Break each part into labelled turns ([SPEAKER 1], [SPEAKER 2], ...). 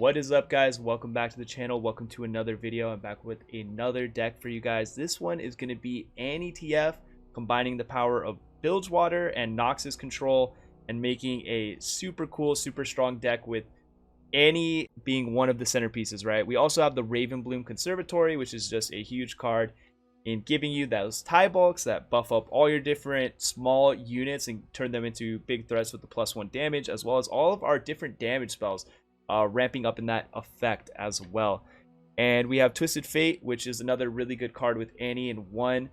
[SPEAKER 1] What is up, guys? Welcome back to the channel. Welcome to another video. I'm back with another deck for you guys. This one is going to be Annie TF, combining the power of Bilgewater and Noxus control and making a super cool, super strong deck with Annie being one of the centerpieces, right? We also have the Ravenbloom Conservatory, which is just a huge card in giving you those tie bulks that buff up all your different small units and turn them into big threats with the +1 damage, as well as all of our different damage spells ramping up in that effect as well. And we have Twisted Fate, which is another really good card with Annie in one,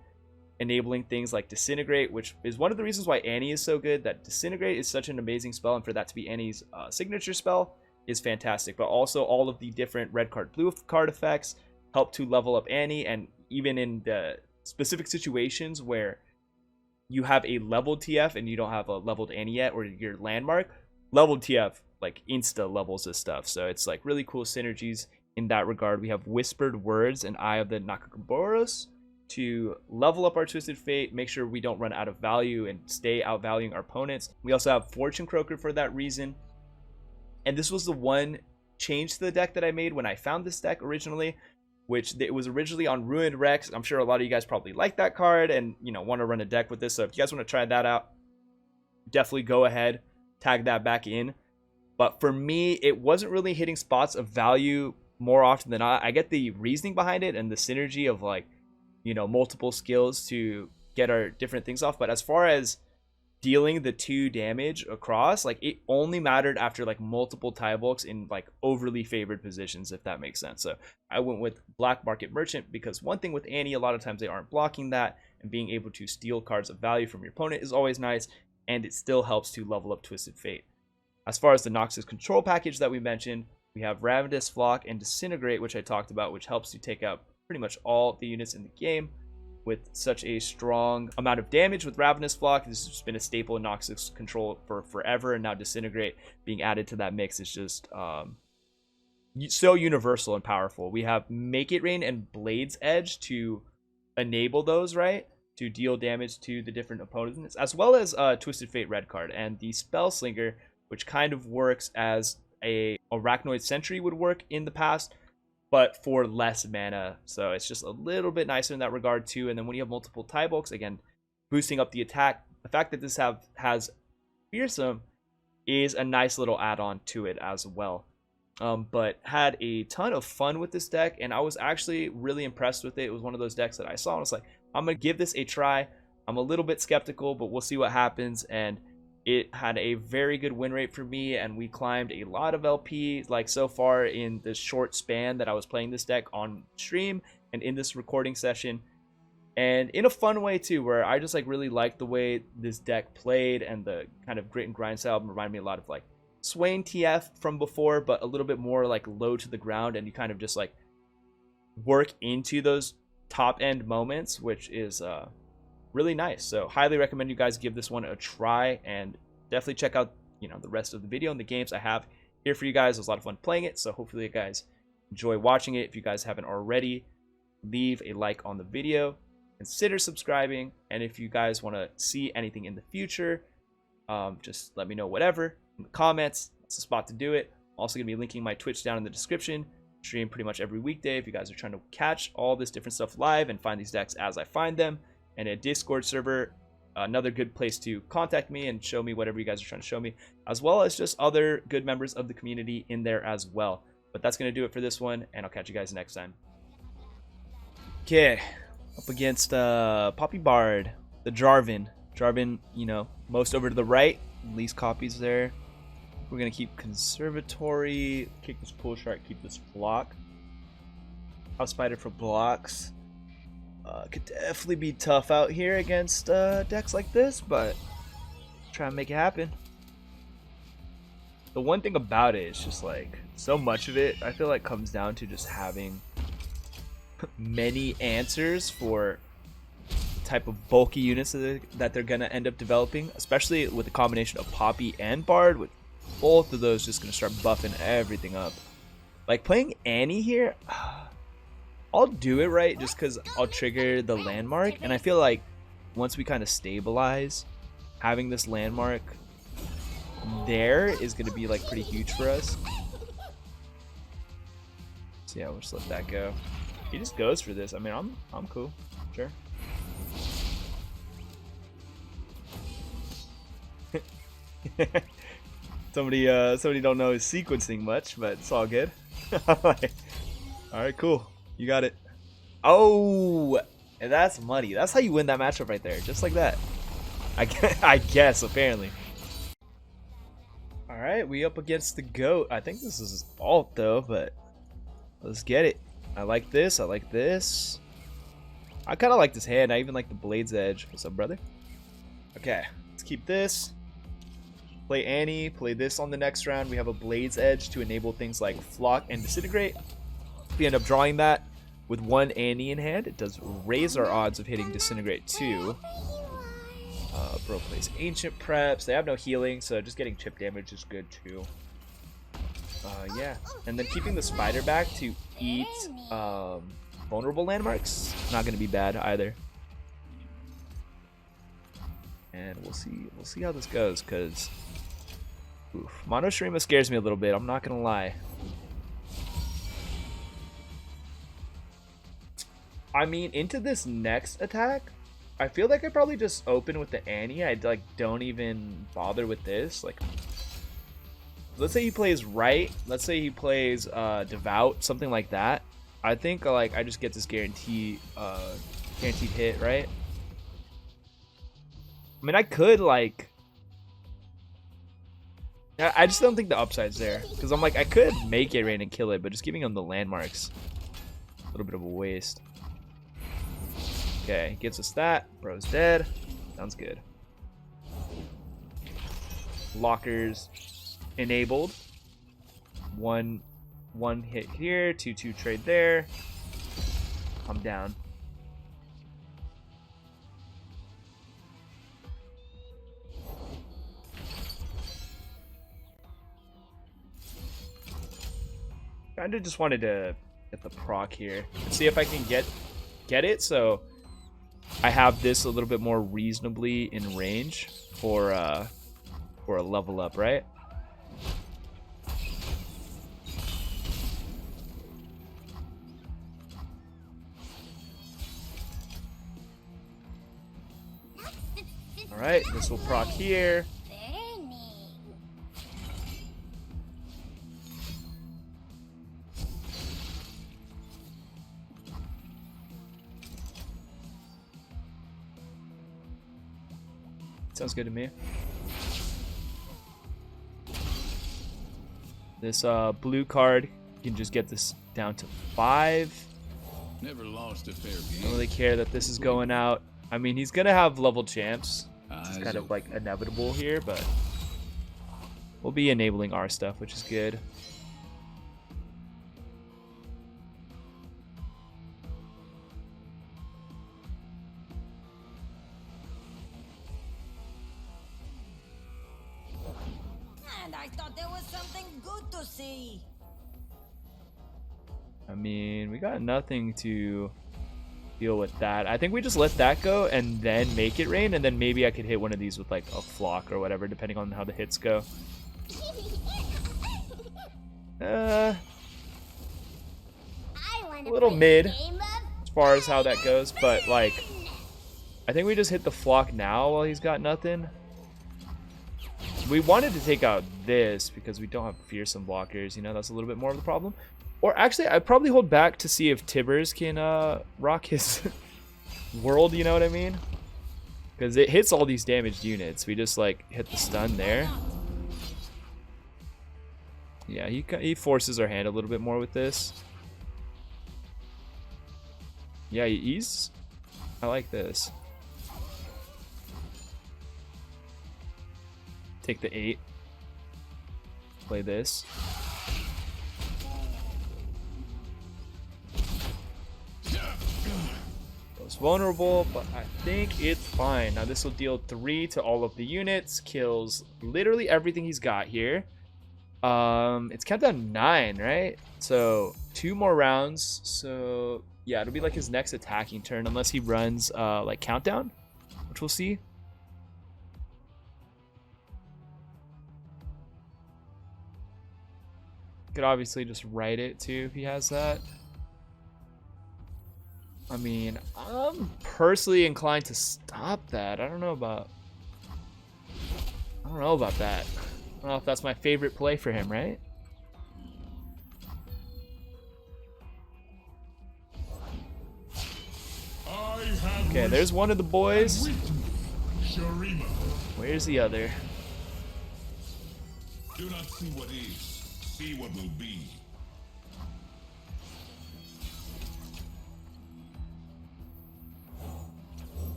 [SPEAKER 1] enabling things like Disintegrate, which is one of the reasons why Annie is so good. That Disintegrate is such an amazing spell, and for that to be Annie's signature spell is fantastic. But also all of the different red card, blue card effects help to level up Annie, and even in the specific situations where you have a leveled TF and you don't have a leveled Annie yet, or your landmark, leveled TF like insta levels this stuff. So it's like really cool synergies in that regard. We have Whispered Words and Eye of the Nakakoboros to level up our Twisted Fate, make sure we don't run out of value and stay outvaluing our opponents. We also have Fortune Croaker for that reason. And this was the one change to the deck that I made when I found this deck originally, which it was originally on Ruined Rex. I'm sure a lot of you guys probably like that card and, you know, want to run a deck with this. So if you guys want to try that out, definitely go ahead, tag that back in. But for me, it wasn't really hitting spots of value more often than not. I get the reasoning behind it and the synergy of, like, you know, multiple skills to get our different things off. But as far as dealing the 2 damage across, like, it only mattered after like multiple tie bulks in like overly favored positions, if that makes sense. So I went with Black Market Merchant because one thing with Annie, a lot of times they aren't blocking that, and being able to steal cards of value from your opponent is always nice, and it still helps to level up Twisted Fate. As far as the Noxus control package that we mentioned, we have Ravenous Flock and Disintegrate, which I talked about, which helps to take out pretty much all the units in the game with such a strong amount of damage with Ravenous Flock. This has just been a staple in Noxus control for forever, and now Disintegrate being added to that mix is just so universal and powerful. We have Make It Rain and Blade's Edge to enable those, right? To deal damage to the different opponents, as well as Twisted Fate red card, and the Spell Slinger, which kind of works as a Arachnoid Sentry would work in the past, but for less mana. So it's just a little bit nicer in that regard too. And then when you have multiple tie bulks, again, boosting up the attack, the fact that this has Fearsome is a nice little add-on to it as well. But had a ton of fun with this deck, and I was actually really impressed with it. It was one of those decks that I saw and I was like, I'm gonna give this a try. I'm a little bit skeptical, but we'll see what happens. And it had a very good win rate for me, and we climbed a lot of LP like so far in the short span that I was playing this deck on stream and in this recording session, and in a fun way too, where I just like really liked the way this deck played, and the kind of grit and grind style reminded me a lot of like Swain TF from before, but a little bit more like low to the ground, and you kind of just like work into those top end moments, which is really nice. So highly recommend you guys give this one a try, and definitely check out, you know, the rest of the video and the games I have here for you guys. It was a lot of fun playing it, so hopefully you guys enjoy watching it. If you guys haven't already, leave a like on the video, consider subscribing, and if you guys want to see anything in the future, just let me know whatever in the comments. That's the spot to do it. I'm also gonna be linking my Twitch down in the description. Stream pretty much every weekday if you guys are trying to catch all this different stuff live and find these decks as I find them. And a Discord server, another good place to contact me and show me whatever you guys are trying to show me, as well as just other good members of the community in there as well. But that's going to do it for this one, and I'll catch you guys next time. Okay, up against Poppy Bard, the Jarvan. Jarvan, you know, most over to the right, least copies there. We're going to keep Conservatory, kick this Pool Shark, keep this block. House Spider for blocks. Could definitely be tough out here against decks like this, but try and make it happen. The one thing about it is just like so much of it I feel like comes down to just having many answers for the type of bulky units that they're gonna end up developing, especially with the combination of Poppy and Bard, with both of those just gonna start buffing everything up. Like playing Annie here, I'll do it right just because I'll trigger the landmark, and I feel like once we kind of stabilize, having this landmark there is going to be like pretty huge for us. So yeah, we'll just let that go. He just goes for this. I mean, I'm cool. Sure. Somebody don't know his sequencing much, but it's all good. All right, cool. You got it. Oh, and that's money. That's how you win that matchup right there, just like that. I guess apparently. All right, we up against the GOAT. I think this is his ult though, but let's get it. I like this. I like this. I kind of like this hand. I even like the Blade's Edge. What's up, brother? Okay, let's keep this. Play Annie. Play this on the next round. We have a Blade's Edge to enable things like Flock and Disintegrate. If we end up drawing that with one Annie in hand, it does raise our odds of hitting Disintegrate too. Bro plays Ancient Preps. They have no healing, so just getting chip damage is good too. Yeah, and then keeping the Spider back to eat vulnerable landmarks, not going to be bad either. And we'll see how this goes, because Monoshirima scares me a little bit, I'm not going to lie. I mean, into this next attack, I feel like I probably just open with the Annie. I like don't even bother with this. Like, let's say he plays right. Let's say he plays Devout, something like that. I think like I just get this guaranteed hit, right? I mean, I could like. I just don't think the upside's there, because I'm like I could make it rain and kill it, but just giving him the landmarks, a little bit of a waste. Okay, gets us that. Bro's dead. Sounds good. Lockers enabled. One hit here. 2-2 trade there. I'm down. Kinda just wanted to get the proc here and see if I can get it, so I have this a little bit more reasonably in range for a level up, right? All right, this will proc here. Sounds good to me. This blue card, you can just get this down to 5.
[SPEAKER 2] Never lost a fair game.
[SPEAKER 1] Don't really care that this is going out. I mean, he's gonna have level champs. It's kind of like inevitable here, but we'll be enabling our stuff, which is good.
[SPEAKER 3] And I thought there was something good to see.
[SPEAKER 1] I mean, we got nothing to deal with that. I think we just let that go and then make it rain, and then maybe I could hit one of these with like a flock or whatever, depending on how the hits go. A little mid as far as how that goes, but like I think we just hit the flock now while he's got nothing. We wanted to take out this because we don't have fearsome blockers, you know, that's a little bit more of the problem. Or actually, I'd probably hold back to see if Tibbers can rock his world, you know what I mean? Because it hits all these damaged units. We just like hit the stun there. Yeah, he forces our hand a little bit more with this. Yeah, I like this. Take the 8. Play this. Goes vulnerable, but I think it's fine. Now this will deal 3 to all of the units. Kills literally everything he's got here. It's countdown 9, right? So 2 more rounds. So yeah, it'll be like his next attacking turn, unless he runs like countdown, which we'll see. Could obviously just write it too if he has that. I mean, I'm personally inclined to stop that. I don't know about that. I don't know if that's my favorite play for him, right? Okay, there's one of the boys. Where's the other?
[SPEAKER 2] Do not see what is, see what will be.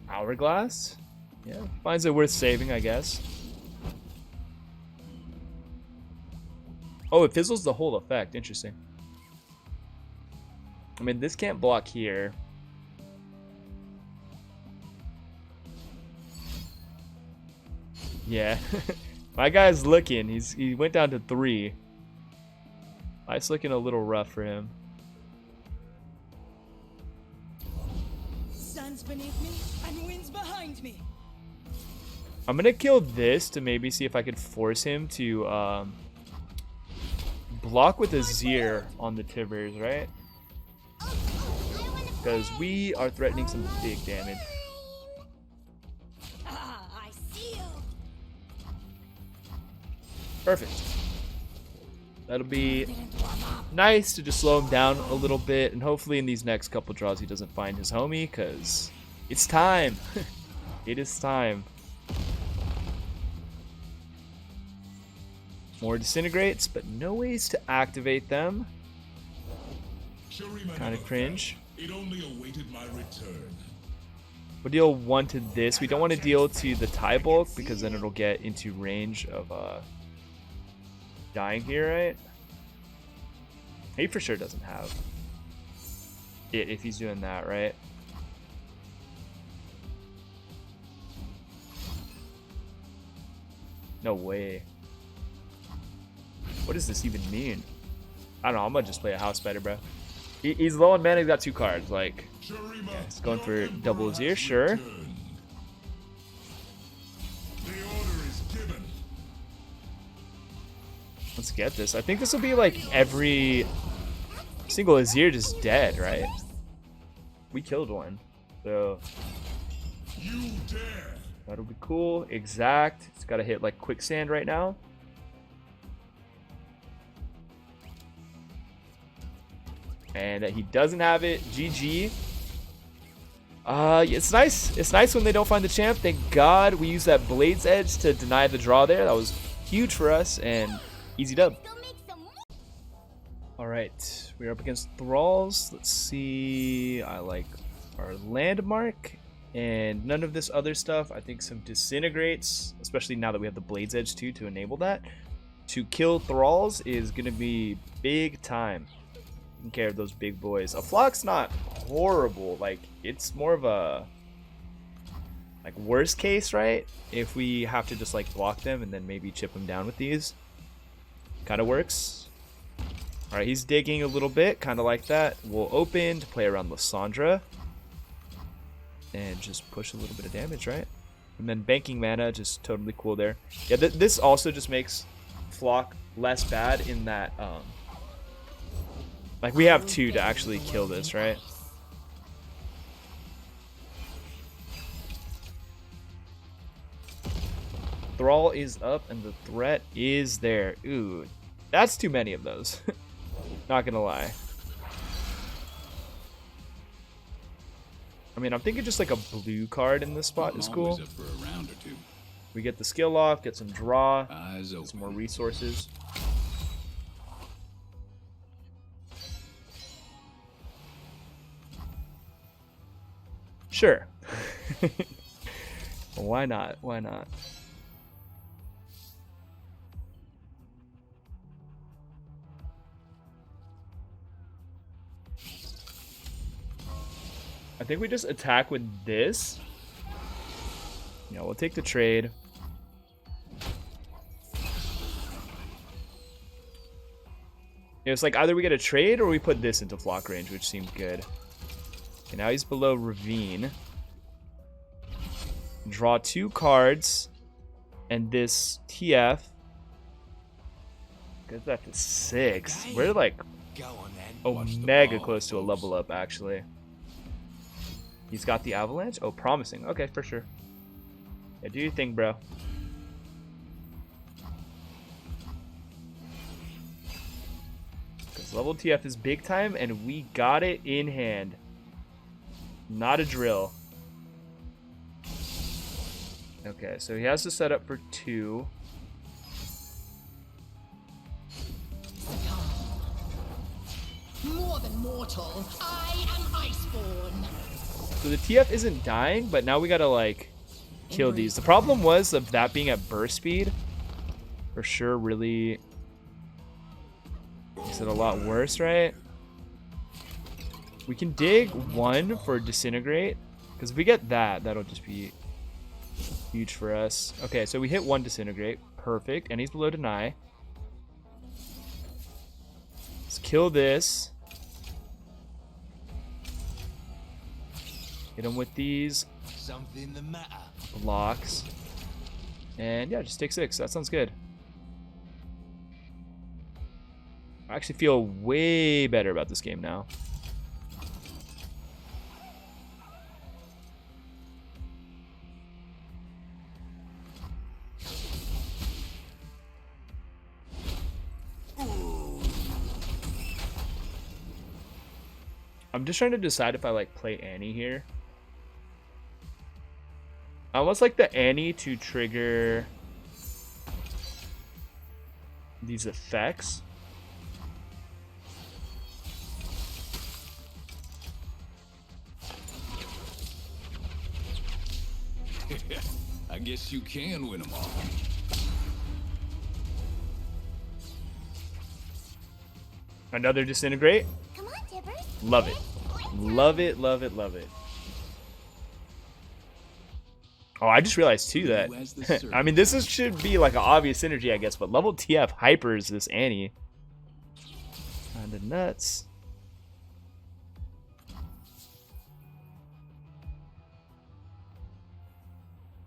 [SPEAKER 1] Hourglass? Yeah, finds it worth saving, I guess. Oh, it fizzles the whole effect. Interesting. I mean, this can't block here. Yeah. My guy's looking. He went down to 3. Life's looking a little rough for him.
[SPEAKER 3] Sun's beneath me and winds behind me.
[SPEAKER 1] I'm gonna kill this to maybe see if I could force him to block with a Zir on the Tivers, right? Because we are threatening some big damage.
[SPEAKER 3] Ah, I see you.
[SPEAKER 1] Perfect. That'll be nice to just slow him down a little bit, and hopefully in these next couple draws he doesn't find his homie, because it's time. It is time. More disintegrates, but no ways to activate them. Kind of cringe.
[SPEAKER 2] It only awaited my return.
[SPEAKER 1] We'll deal 1 to this. We don't want to deal to the tie bulk because then it'll get into range of dying here, right? He for sure doesn't have it if he's doing that, right? No way. What does this even mean? I don't know. I'm gonna just play a house better, bro. He's low on mana. He's got 2 cards. Like, yeah, he's going for double Azir, sure. Let's get this. I think this will be like every single Azir just dead, right? We killed one, so that'll be cool. Exact. It's got to hit like quicksand right now. And he doesn't have it. GG. It's nice. It's nice when they don't find the champ. Thank God we used that Blade's Edge to deny the draw there. That was huge for us, and easy dub. Alright, we're up against Thralls. Let's see. I like our landmark and none of this other stuff. I think some disintegrates, especially now that we have the Blade's Edge too to enable that. To kill Thralls is going to be big time. Taking care of those big boys. A flock's not horrible. Like, it's more of a like worst case, right? If we have to just like block them and then maybe chip them down with these. Kind of works. Alright, he's digging a little bit, kind of like that. We'll open to play around Lysandra. And just push a little bit of damage, right? And then banking mana, just totally cool there. Yeah, this also just makes Flock less bad in that, like, we have 2 to actually kill this, right? Thrall is up and the threat is there. Ooh, that's too many of those. Not gonna lie. I mean, I'm thinking just like a blue card in this spot is cool.
[SPEAKER 2] Up for a round or two.
[SPEAKER 1] We get the skill off, get some draw,
[SPEAKER 2] Eyes
[SPEAKER 1] get
[SPEAKER 2] open.
[SPEAKER 1] some more resources. Sure. Why not? Why not? I think we just attack with this. Yeah, we'll take the trade. It was like either we get a trade or we put this into flock range, which seemed good. Okay, now he's below Ravine. Draw 2 cards. And this TF goes back to 6. We're like mega close to a level up, actually. He's got the Avalanche? Oh, promising. Okay, for sure. Yeah, do your thing, bro. Because level TF is big time, and we got it in hand. Not a drill. Okay, so he has to set up for 2.
[SPEAKER 4] More than mortal, I am Iceborn.
[SPEAKER 1] So the TF isn't dying, but now we gotta like kill these. The problem was of that being at burst speed. For sure, really makes it a lot worse, right? We can dig 1 for disintegrate, because if we get that, that'll just be huge for us. Okay, so we hit 1 disintegrate. Perfect. And he's below deny. Let's kill this. Hit him with these blocks. And yeah, just take 6. That sounds good. I actually feel way better about this game now. I'm just trying to decide if I like play Annie here. I almost like the Annie to trigger these effects.
[SPEAKER 2] I guess you can win them all.
[SPEAKER 1] Another disintegrate.
[SPEAKER 3] Come on, Tibbers.
[SPEAKER 1] Love it. Love it, love it, love it. Oh, I just realized too that I mean this should be like an obvious synergy, I guess, but level TF hypers this Annie. Kinda nuts.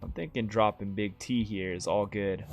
[SPEAKER 1] I'm thinking dropping big T here is all good.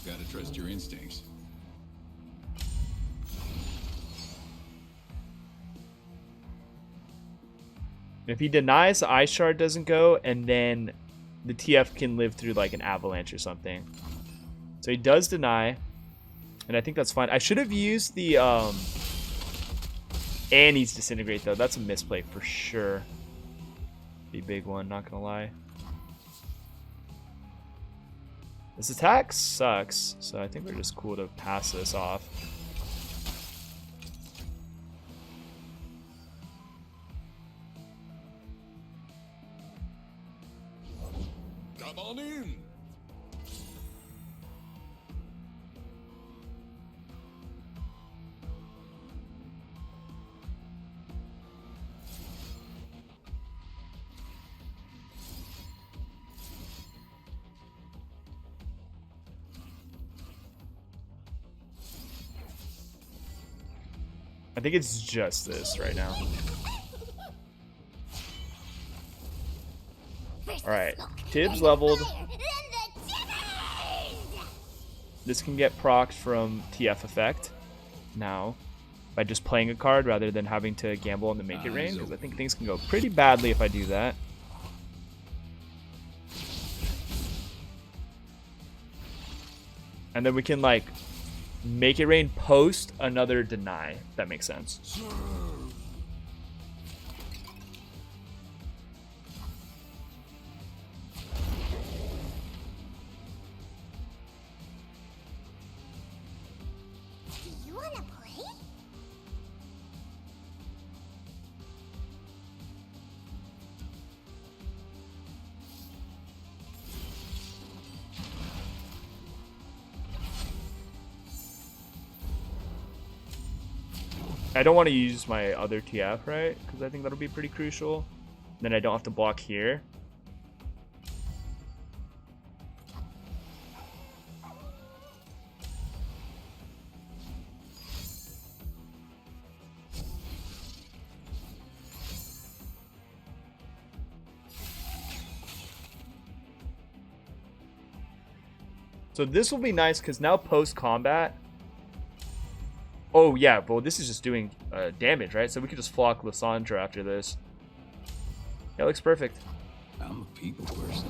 [SPEAKER 2] Gotta trust your instincts.
[SPEAKER 1] If he denies, the Ice Shard doesn't go, and then the TF can live through like an avalanche or something. So he does deny, and I think that's fine. I should have used the Annie's disintegrate though. That's a misplay for sure. Be a big one, not gonna lie. This attack sucks, so I think we're just cool to pass this off.
[SPEAKER 2] Come on in.
[SPEAKER 1] I think it's just this right now. Alright, Tibbs leveled. This can get procced from TF effect now by just playing a card rather than having to gamble on the make it rain, because I think things can go pretty badly if I do that. And then we can like make it rain post another deny, if that makes sense. I don't want to use my other TF, right? Because I think that'll be pretty crucial. Then I don't have to block here. So this will be nice because now post-combat... Oh, yeah, well, this is just doing damage, right? So we could just flock Lysandra after this. Yeah, looks perfect.
[SPEAKER 2] I'm a people person.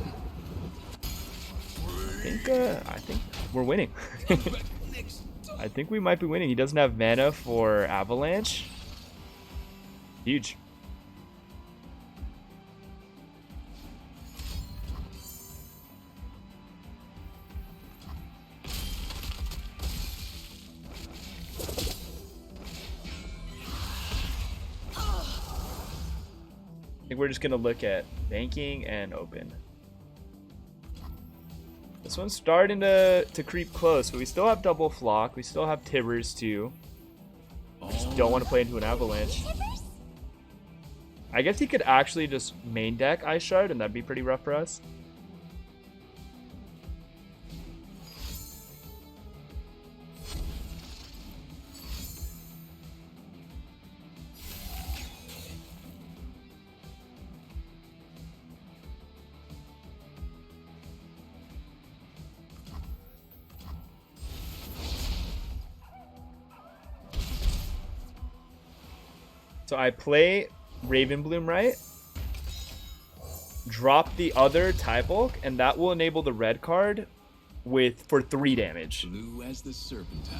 [SPEAKER 1] I think we're winning. I think we might be winning. He doesn't have mana for Avalanche. Huge. I think we're just gonna look at banking and open. This one's starting to creep close, but we still have double flock. We still have Tibbers too. Just don't want to play into an avalanche. I guess he could actually just main deck Ice Shard, and that'd be pretty rough for us. So I play Ravenbloom, right? Drop the other Tybulk, and that will enable the red card for 3 damage.
[SPEAKER 2] Blue as the serpentine.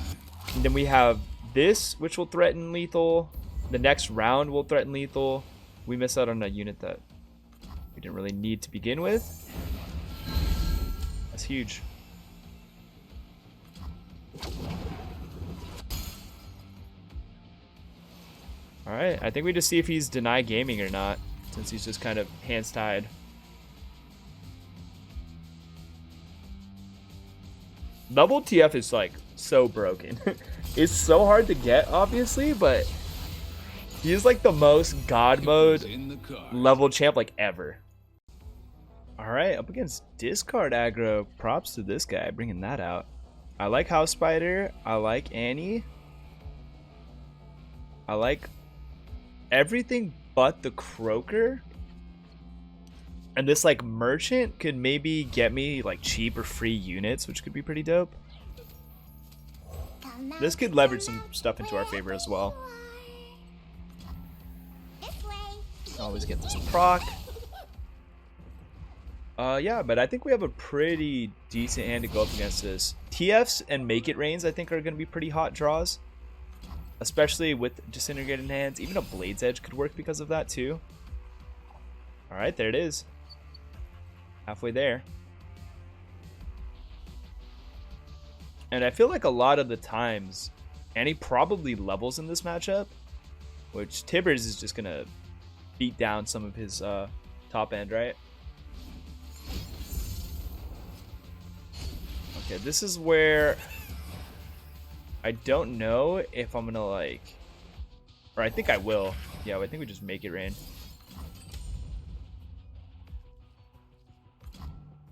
[SPEAKER 1] And then we have this, which will threaten lethal. The next round will threaten lethal. We miss out on a unit that we didn't really need to begin with. That's huge. Alright, I think we just see if he's deny gaming or not, since he's just kind of hands tied. Double TF is like so broken. It's so hard to get, obviously, but he is like the most god mode level champ like ever. Alright, up against discard aggro. Props to this guy bringing that out. I like House Spider. I like Annie. I like everything but the Croaker. And this like merchant could maybe get me like cheap or free units, which could be pretty dope. This could leverage some stuff into our favor as well. Always get this proc. Yeah, but I think we have a pretty decent hand to go up against this. TFs and Make It Rains I think are going to be pretty hot draws. Especially with Disintegrated Hands. Even a Blade's Edge could work because of that too. Alright, there it is. Halfway there. And I feel like a lot of the times, Annie probably levels in this matchup. Which Tibbers is just going to beat down some of his top end, right? Okay, this is where I don't know if I'm gonna like, or I think I will. Yeah, I think we just make it rain.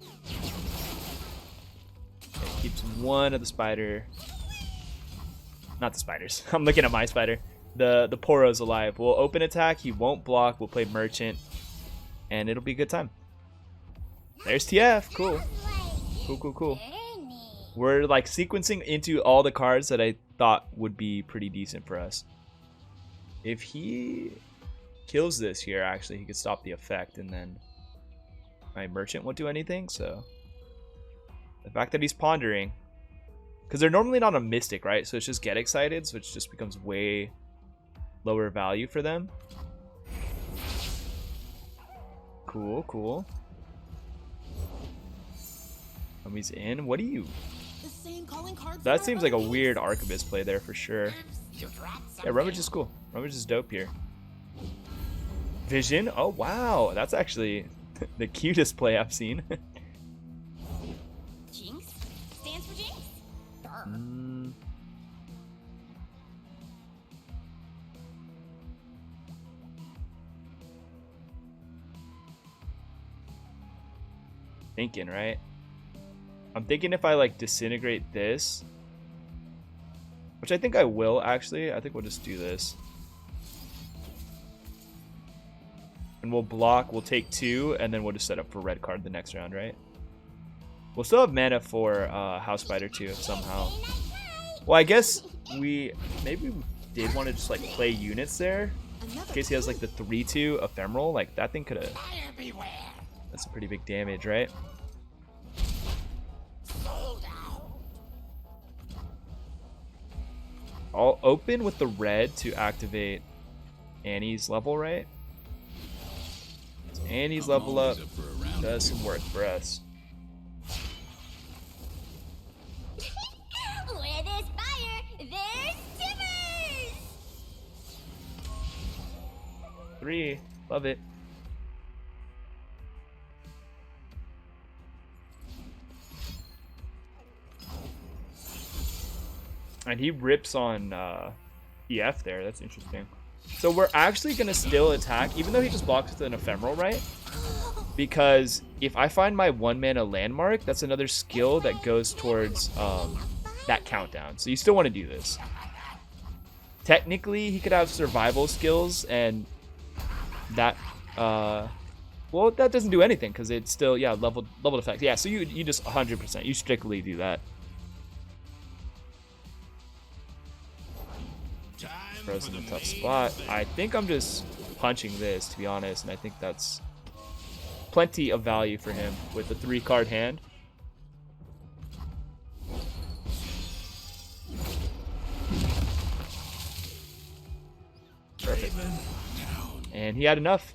[SPEAKER 1] Okay, keeps one of the spider. Not the spiders. I'm looking at my spider. The Poro's alive. We'll open attack. He won't block. We'll play merchant, and it'll be a good time. There's TF. Cool. Cool, cool, cool. We're like sequencing into all the cards that I thought would be pretty decent for us. If he kills this here, actually, he could stop the effect, and then my merchant won't do anything. So the fact that he's pondering, because they're normally not a mystic, right? So it's just get excited, so it just becomes way lower value for them. Cool, cool. He's in. What do you? That seems like a weird Archivist play there for sure. Yeah, Rummage is cool. Rummage is dope here. Vision. Oh, wow. That's actually the cutest play I've seen.
[SPEAKER 3] Jinx stands for Jinx.
[SPEAKER 1] thinking, right? I'm thinking if I like disintegrate this, which I think I will actually. I think we'll just do this. And we'll block, we'll take 2, and then we'll just set up for red card the next round, right? We'll still have mana for House Spider too, somehow. Well, I guess maybe we did want to just like play units there. In case he has like the 3/2 ephemeral, like that thing could have. That's a pretty big damage, right? I'll open with the red to activate Annie's level, right? So Annie's level up does some work for us.
[SPEAKER 3] Where there's fire, there's timbers!
[SPEAKER 1] 3, love it. And he rips on EF there. That's interesting. So we're actually going to still attack, even though he just blocks with an ephemeral, right? Because if I find my 1-mana landmark, that's another skill that goes towards that countdown. So you still want to do this. Technically, he could have survival skills, and that... well, that doesn't do anything, because it's still, yeah, leveled effect. Yeah, so you just 100%. You strictly do that. Throws in a tough spot. I think I'm just punching this, to be honest, and I think that's plenty of value for him with the 3-card hand. Perfect. And he had enough.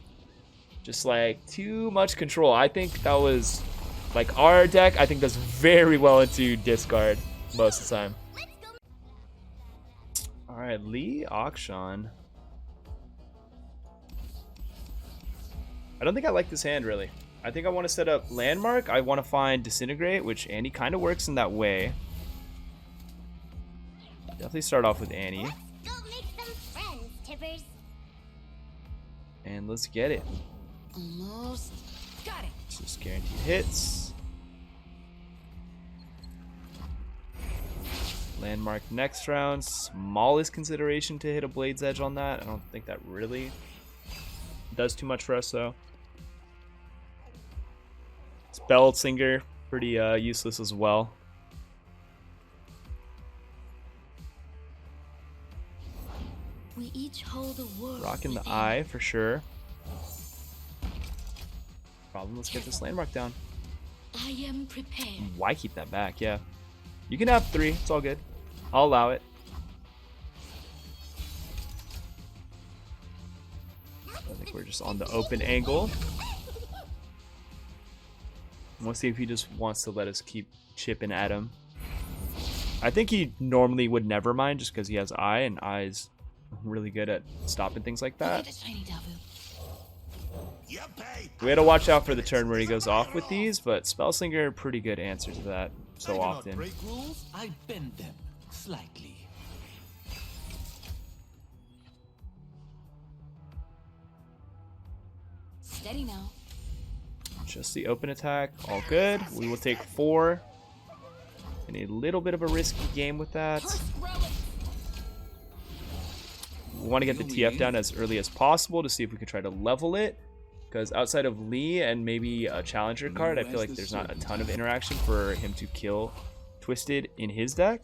[SPEAKER 1] Just like too much control. I think that was like our deck. I think does very well into discard most of the time. All right, Lee Akshan. I don't think I like this hand really. I think I want to set up landmark. I want to find disintegrate, which Annie kind of works in that way. Definitely start off with Annie.
[SPEAKER 3] Let's go make some friends, Tibbers.
[SPEAKER 1] And let's get it.
[SPEAKER 3] Almost. Got it.
[SPEAKER 1] Just guaranteed hits. Landmark next round. Smallest consideration to hit a Blade's Edge on that. I don't think that really does too much for us though. Spell Singer, pretty useless as well.
[SPEAKER 3] We each hold a world.
[SPEAKER 1] Rocking the eye for sure. Problem, let's get this landmark down.
[SPEAKER 4] I am prepared.
[SPEAKER 1] Why keep that back? Yeah. You can have 3, it's all good. I'll allow it. I think we're just on the open angle. We'll see if he just wants to let us keep chipping at him. I think he normally would never mind just because he has Eye, and Eye's really good at stopping things like that. We had to watch out for the turn where he goes off with these, but Spellslinger, pretty good answer to that so often.
[SPEAKER 5] Break rules, I bend them slightly.
[SPEAKER 3] Steady now.
[SPEAKER 1] Just the open attack, all good. We will take 4. In a little bit of a risky game with that. We want to get the TF down as early as possible to see if we can try to level it. Because outside of Lee and maybe a challenger card, I feel like there's not a ton of interaction for him to kill Twisted in his deck.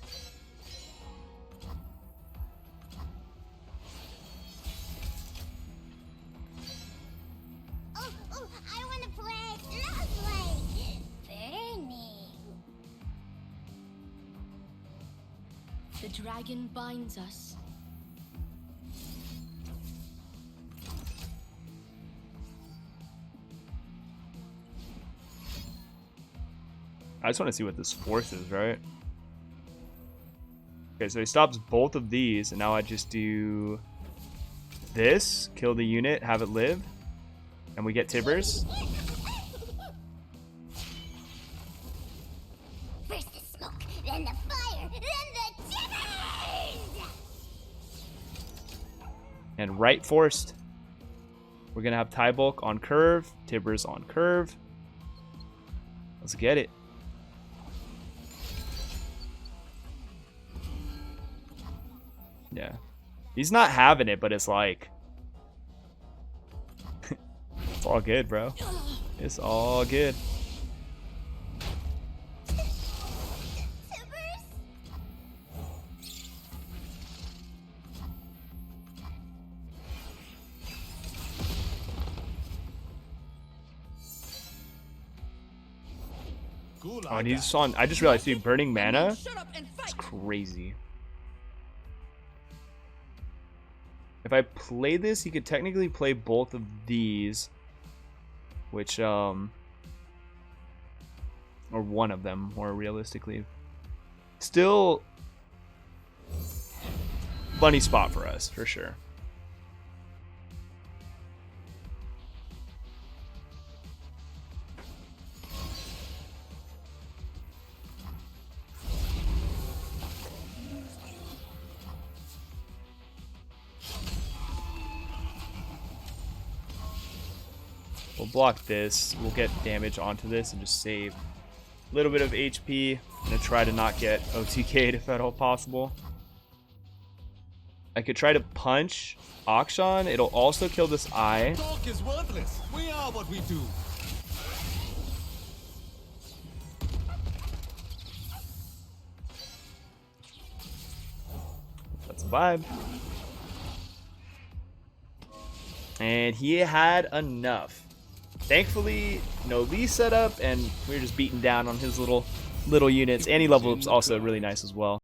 [SPEAKER 3] Oh, I want to play. Lovely. Burning.
[SPEAKER 4] The dragon binds us.
[SPEAKER 1] I just want to see what this force is, right? Okay, so he stops both of these, and now I just do this, kill the unit, have it live, and we get Tibbers.
[SPEAKER 3] First the smoke, then the fire, then the timbers!
[SPEAKER 1] And right forced. We're going to have Tybulk on curve, Tibbers on curve. Let's get it. Yeah. He's not having it, but it's like... it's all good, bro. It's all good. Oh, and he's on. I just realized, dude, burning mana. It's crazy. If I play this, he could technically play both of these, which or one of them, more realistically. Still, funny spot for us for sure. We'll block this. We'll get damage onto this and just save a little bit of HP. I'm going to try to not get OTK'd if at all possible. I could try to punch Akshan. It'll also kill this eye.
[SPEAKER 5] Talk is worthless. We are what we do.
[SPEAKER 1] That's a vibe. And he had enough. Thankfully, no Lee setup, and we were just beating down on his little units. And he leveled up's also really nice as well.